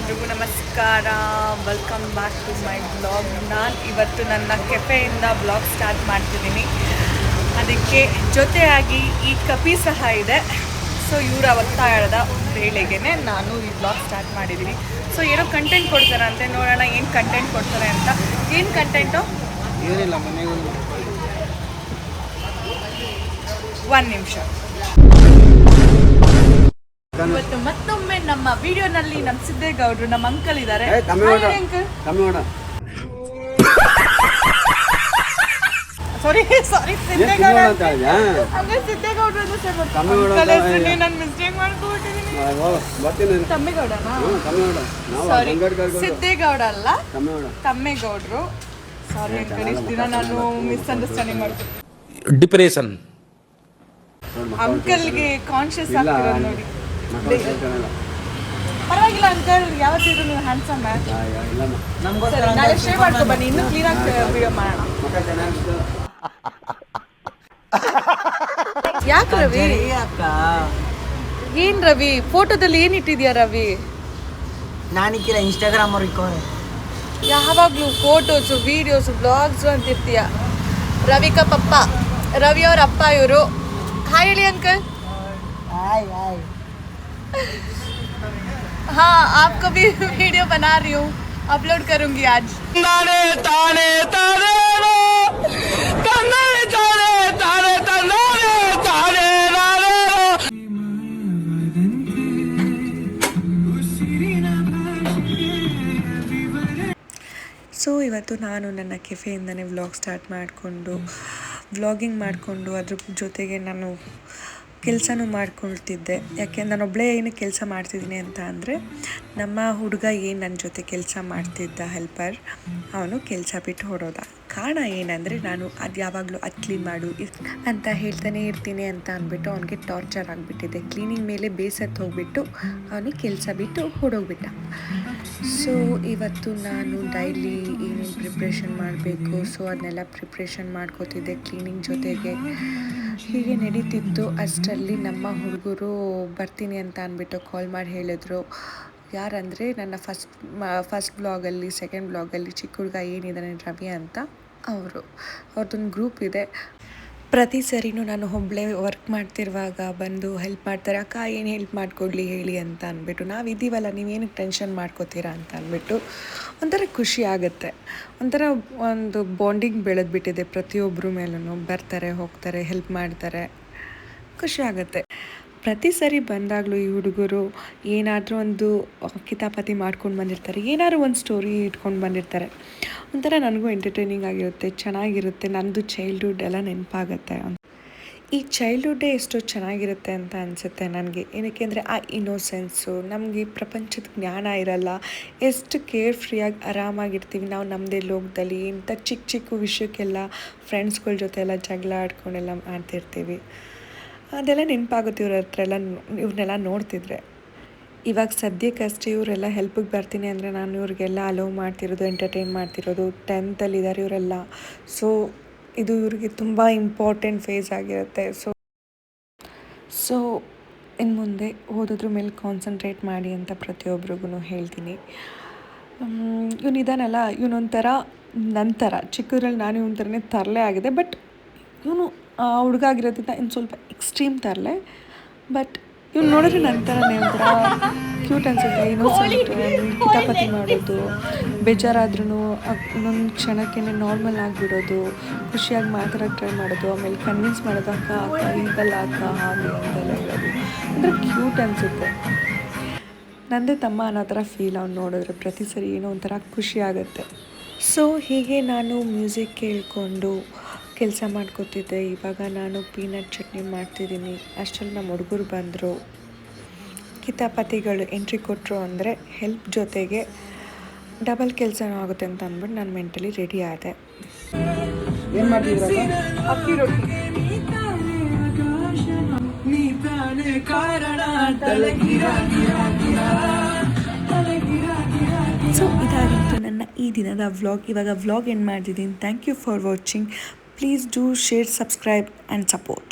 ಎಲ್ರಿಗೂ ನಮಸ್ಕಾರ. Welcome back to my blog. ನಾನು ಇವತ್ತು ನನ್ನ ಕೆಫೆಯಿಂದ ಬ್ಲಾಗ್ ಸ್ಟಾರ್ಟ್ ಮಾಡ್ತಿದ್ದೀನಿ. ಅದಕ್ಕೆ ಜೊತೆಯಾಗಿ ಈ ಕಪಿ ಸಹ ಇದೆ. ಸೊ ಇವರ ಒತ್ತಾಯದ ವೇಳೆಗೆ ನಾನು ಈ ಬ್ಲಾಗ್ ಸ್ಟಾರ್ಟ್ ಮಾಡಿದ್ದೀನಿ. ಸೊ ಏನೋ ಕಂಟೆಂಟ್ ಕೊಡ್ತಾರೆ ಅಂತೆ, ನೋಡೋಣ ಏನು ಕಂಟೆಂಟ್ ಕೊಡ್ತಾರೆ ಅಂತ. ಏನು ಕಂಟೆಂಟು? ಏನಿಲ್ಲ, ಮನೆಗೆ ಒಂದು ನಿಮಿಷ. ಇವತ್ತು ಮತ್ತೊಮ್ಮೆ ನಮ್ಮ ವಿಡಿಯೋನಲ್ಲಿ ನಮ್ಮ ಸಿದ್ದೇಗೌಡರು, ನಮ್ಮ ಅಂಕಲ್ ಇದ್ದಾರೆ. ಸಾರಿ ಸಿದ್ದೇಗೌಡ ಅಂದ್ರೆ ಸಿದ್ದೇಗೌಡರು ನಾನು ಮಿಸ್ಟೇಕ್ ಮಾಡ್ಕೊಬಿಟ್ಟಿದ್ದೀನಿ. ತಮ್ಮೇಗೌಡನಾ? ಸಾರಿ, ಸಿದ್ದೇಗೌಡ ಅಲ್ಲ, ತಮ್ಮೇಗೌಡರು. ಸಾರಿ ಅಂಕಲ್, ಇಷ್ಟು ದಿನ ನಾನು ಮಿಸ್ಅಂಡರ್ಸ್ಟ್ಯಾಂಡಿಂಗ್ ಮಾಡ್ತೀನಿ. ಡಿಪ್ರೆಷನ್ ಅಂಕಲ್ಗೆ ಕಾನ್ಶಿಯಸ್ ಆಗ್ತಿರೋದು ನೋಡಿ. ಪರವಾಗಿಲ್ಲ ಅಂಕಲ್, ಯಾವತ್ತಿದ್ರು ನೀವು ಹ್ಯಾಂಡ್ಸಮ್. ನಾಳೆ ಶೇವ್ ಮಾಡ್ಕೊ ಬನ್ನಿ, ಇನ್ನೂ ಕ್ಲೀನಾಗಿ ವಿಡಿಯೋ ಮಾಡೋಣ. ಯಾಕೆ ರವಿ? ಏನ್ ರವಿ ಫೋಟೋದಲ್ಲಿ ಏನ್ ಇಟ್ಟಿದ್ಯಾ ರವಿ? ನಾನಿಕ್ಕಿಲ್ಲ, ಇನ್ಸ್ಟಾಗ್ರಾಮ್ ಅವ್ರಿಗೆ ಯಾವಾಗ್ಲೂ ಫೋಟೋಸು ವಿಡಿಯೋಸು ಬ್ಲಾಗ್ಸು ಅಂತಿರ್ತೀಯ. ರವಿಕಾ ಪಪ್ಪ, ರವಿ ಅವ್ರ ಅಪ್ಪ ಇವರು. ಹಾಯ್ ಹೇಳಿ ಅಂಕಲ್. हाय हाय. हाँ, आपको भी वीडियो बना रही हूँ, अपलोड करूँगी आज. ಸೊ ಇವತ್ತು ನಾನು ನನ್ನ ಕೆಫೆಯಿಂದನೇ ವ್ಲಾಗ್ ಸ್ಟಾರ್ಟ್ ಮಾಡಿಕೊಂಡು ವ್ಲಾಗಿಂಗ್ ಮಾಡಿಕೊಂಡು ಅದ್ರ ಜೊತೆಗೆ ನಾನು ಕೆಲಸನೂ ಮಾಡ್ಕೊಳ್ತಿದ್ದೆ. ಯಾಕೆ ನಾನೊಬ್ಬಳೇ ಏನು ಕೆಲಸ ಮಾಡ್ತಿದ್ದೀನಿ ಅಂತ ಅಂದರೆ, ನಮ್ಮ ಹುಡುಗ ಏನು ನನ್ನ ಜೊತೆ ಕೆಲಸ ಮಾಡ್ತಿದ್ದ ಹೆಲ್ಪರ್, ಅವನು ಕೆಲಸ ಬಿಟ್ಟು ಹೊಡೋದ. ಕಾರಣ ಏನಂದರೆ, ನಾನು ಅದು ಯಾವಾಗಲೂ ಅದು ಕ್ಲೀನ್ ಮಾಡು ಅಂತ ಹೇಳ್ತಾನೆ ಇರ್ತೀನಿ ಅಂತ ಅಂದ್ಬಿಟ್ಟು ಅವನಿಗೆ ಟಾರ್ಚರ್ ಆಗಿಬಿಟ್ಟಿದೆ. ಕ್ಲೀನಿಂಗ್ ಮೇಲೆ ಬೇಸತ್ತು ಹೋಗ್ಬಿಟ್ಟು ಅವನು ಕೆಲಸ ಬಿಟ್ಟು ಹೊಡೋಗ್ಬಿಟ್ಟ. ಸೊ ಇವತ್ತು ನಾನು ಡೈಲಿ ಏನೇನು ಪ್ರಿಪ್ರೇಷನ್ ಮಾಡಬೇಕು, ಸೊ ಅದನ್ನೆಲ್ಲ ಪ್ರಿಪ್ರೇಷನ್ ಮಾಡ್ಕೋತಿದ್ದೆ ಕ್ಲೀನಿಂಗ್ ಜೊತೆಗೆ. ಹೀಗೆ ನಡೀತಿತ್ತು. ಅಷ್ಟರಲ್ಲಿ ನಮ್ಮ ಹುಡುಗರು ಬರ್ತೀನಿ ಅಂತ ಅಂದ್ಬಿಟ್ಟು ಕಾಲ್ ಮಾಡಿ ಹೇಳಿದ್ರು. ಯಾರಂದರೆ, ನನ್ನ ಫಸ್ಟ್ ಬ್ಲಾಗಲ್ಲಿ, ಸೆಕೆಂಡ್ ಬ್ಲಾಗಲ್ಲಿ ಚಿಕ್ಕ ಹುಡುಗ ಏನಿದ್ದಾನೆ ರವಿ ಅಂತ, ಅವ್ರದ್ದೊಂದು ಗ್ರೂಪ್ ಇದೆ. ಪ್ರತಿ ಸರಿನೂ ನಾನು ಒಬ್ಬಳೇ ವರ್ಕ್ ಮಾಡ್ತಿರುವಾಗ ಬಂದು ಹೆಲ್ಪ್ ಮಾಡ್ತಾರೆ. ಅಕ್ಕ ಏನು ಹೆಲ್ಪ್ ಮಾಡಿಕೊಡ್ಲಿ ಹೇಳಿ ಅಂತ ಅಂದ್ಬಿಟ್ಟು, ನಾವಿದ್ದೀವಲ್ಲ ನೀವೇನಕ್ಕೆ ಟೆನ್ಷನ್ ಮಾಡ್ಕೋತೀರಾ ಅಂತ ಅಂದ್ಬಿಟ್ಟು ಒಂಥರ ಖುಷಿ ಆಗುತ್ತೆ. ಒಂಥರ ಒಂದು ಬಾಂಡಿಂಗ್ ಬೆಳೆದ್ಬಿಟ್ಟಿದೆ. ಪ್ರತಿಯೊಬ್ಬರ ಮೇಲೂ ಬರ್ತಾರೆ, ಹೋಗ್ತಾರೆ, ಹೆಲ್ಪ್ ಮಾಡ್ತಾರೆ, ಖುಷಿ ಆಗುತ್ತೆ. ಪ್ರತಿ ಸರಿ ಬಂದಾಗಲೂ ಈ ಹುಡುಗರು ಏನಾದರೂ ಒಂದು ಕಿತಾಪತಿ ಮಾಡ್ಕೊಂಡು ಬಂದಿರ್ತಾರೆ, ಏನಾದರೂ ಒಂದು ಸ್ಟೋರಿ ಇಟ್ಕೊಂಡು ಬಂದಿರ್ತಾರೆ. ಒಂಥರ ನನಗೂ ಎಂಟರ್ಟೈನಿಂಗ್ ಆಗಿರುತ್ತೆ, ಚೆನ್ನಾಗಿರುತ್ತೆ. ನನ್ನದು ಚೈಲ್ಡ್ಹುಡ್ ಎಲ್ಲ ನೆನಪಾಗುತ್ತೆ. ಈ ಚೈಲ್ಡ್ಹುಡ್ಡೇ ಎಷ್ಟೋ ಚೆನ್ನಾಗಿರುತ್ತೆ ಅಂತ ಅನಿಸುತ್ತೆ ನನಗೆ. ಏನಕ್ಕೆ ಅಂದರೆ, ಆ ಇನ್ನೋಸೆನ್ಸು, ನಮಗೆ ಪ್ರಪಂಚದ ಜ್ಞಾನ ಇರಲ್ಲ, ಎಷ್ಟು ಕೇರ್ ಫ್ರೀಯಾಗಿ ಆರಾಮಾಗಿರ್ತೀವಿ ನಾವು ನಮ್ಮದೇ ಲೋಕದಲ್ಲಿ. ಇಂಥ ಚಿಕ್ಕ ಚಿಕ್ಕ ವಿಷಯಕ್ಕೆಲ್ಲ ಫ್ರೆಂಡ್ಸ್ಗಳ ಜೊತೆ ಎಲ್ಲ ಜಗಳ ಆಡ್ಕೊಂಡೆಲ್ಲ ಮಾಡ್ತಿರ್ತೀವಿ. ಅದೆಲ್ಲ ನೆನಪಾಗುತ್ತೆ ಇವ್ರ ಹತ್ರ ಎಲ್ಲ, ಇವ್ರನ್ನೆಲ್ಲ ನೋಡ್ತಿದ್ರೆ. ಇವಾಗ ಸದ್ಯಕ್ಕಷ್ಟೇ ಇವರೆಲ್ಲ ಹೆಲ್ಪಿಗೆ ಬರ್ತೀನಿ ಅಂದರೆ ನಾನು ಇವ್ರಿಗೆಲ್ಲ ಅಲೋವ್ ಮಾಡ್ತಿರೋದು, ಎಂಟರ್ಟೈನ್ ಮಾಡ್ತಿರೋದು. 10th ಇದ್ದಾರೆ ಇವರೆಲ್ಲ. ಸೊ ಇದು ಇವ್ರಿಗೆ ತುಂಬ ಇಂಪಾರ್ಟೆಂಟ್ ಫೇಸ್ ಆಗಿರುತ್ತೆ. ಸೊ ಇನ್ನು ಮುಂದೆ ಓದೋದ್ರ ಮೇಲೆ ಕಾನ್ಸಂಟ್ರೇಟ್ ಮಾಡಿ ಅಂತ ಪ್ರತಿಯೊಬ್ಬರಿಗೂ ಹೇಳ್ತೀನಿ. ಇವನಿದಾನಲ್ಲ, ಇವನೊಂಥರ ನಂತರ ಚಿಕ್ಕದ್ರಲ್ಲಿ ನಾನು ಇವನ ಥರನೇ ತರಲೆ ಆಗಿದೆ. ಬಟ್ ಇವನು ಹುಡುಗ ಆಗಿರೋದ್ರಿಂದ ಇನ್ನು ಸ್ವಲ್ಪ ಎಕ್ಸ್ಟ್ರೀಮ್ ತರಲೆ. ಬಟ್ ಇವ್ನು ನೋಡಿದ್ರೆ ನಂತರನೇ ಒಂಥರ ಕ್ಯೂಟ್ ಅನಿಸುತ್ತೆ. ಇನ್ನೊಂದು ಕಿತಾಪತಿ ಮಾಡೋದು, ಬೇಜಾರಾದ್ರೂ ಇನ್ನೊಂದು ಕ್ಷಣಕ್ಕೆ ನಾರ್ಮಲ್ ಆಗಿಬಿಡೋದು, ಖುಷಿಯಾಗಿ ಮಾತಾಡೋಕ್ಕೆ ಟ್ರೈ ಮಾಡೋದು, ಆಮೇಲೆ ಕನ್ವಿನ್ಸ್ ಮಾಡೋದು, ಅಕ್ಕ ಅಕ್ಕ ಹಿಂಗಲ್ಲ ಅಕ್ಕ ಹಾಗೆ ಅಂತೆಲ್ಲ ಹೇಳೋದು. ಅಂದರೆ ಕ್ಯೂಟ್ ಅನಿಸುತ್ತೆ. ನನ್ನದೇ ತಮ್ಮ ಅನ್ನೋ ಥರ ಫೀಲ್ ಅವ್ನು ನೋಡಿದ್ರೆ ಪ್ರತಿ ಸರಿ ಏನೋ ಒಂಥರ ಖುಷಿ ಆಗುತ್ತೆ. ಸೊ ಹೀಗೆ ನಾನು ಮ್ಯೂಸಿಕ್ ಕೇಳಿಕೊಂಡು ಕೆಲಸ ಮಾಡ್ಕೋತಿದ್ದೆ. ಇವಾಗ ನಾನು ಪೀನಟ್ ಚಟ್ನಿ ಮಾಡ್ತಿದ್ದೀನಿ. ಅಷ್ಟರಲ್ಲಿ ನಮ್ಮ ಹುಡುಗರು ಬಂದರು. ಕಿತಾಪತಿಗಳು ಎಂಟ್ರಿ ಕೊಟ್ಟರು ಅಂದರೆ ಹೆಲ್ಪ್ ಜೊತೆಗೆ ಡಬಲ್ ಕೆಲಸನೂ ಆಗುತ್ತೆ ಅಂತ ಅಂದ್ಬಿಟ್ಟು ನಾನು ಮೆಂಟಲಿ ರೆಡಿ ಆದೆ. ಏನು ಮಾಡ್ತಿದ್ದೀರಾ? ಅಕ್ಕಿ ರೊಟ್ಟಿ. ಸೊ ಇದಾಗಿತ್ತು ನನ್ನ ಈ ದಿನದ ವ್ಲಾಗ್. ಇವಾಗ ವ್ಲಾಗ್ ಎಂಡ್ ಮಾಡ್ತಿದ್ದೀನಿ. Thank you for watching. Please do share, subscribe and support.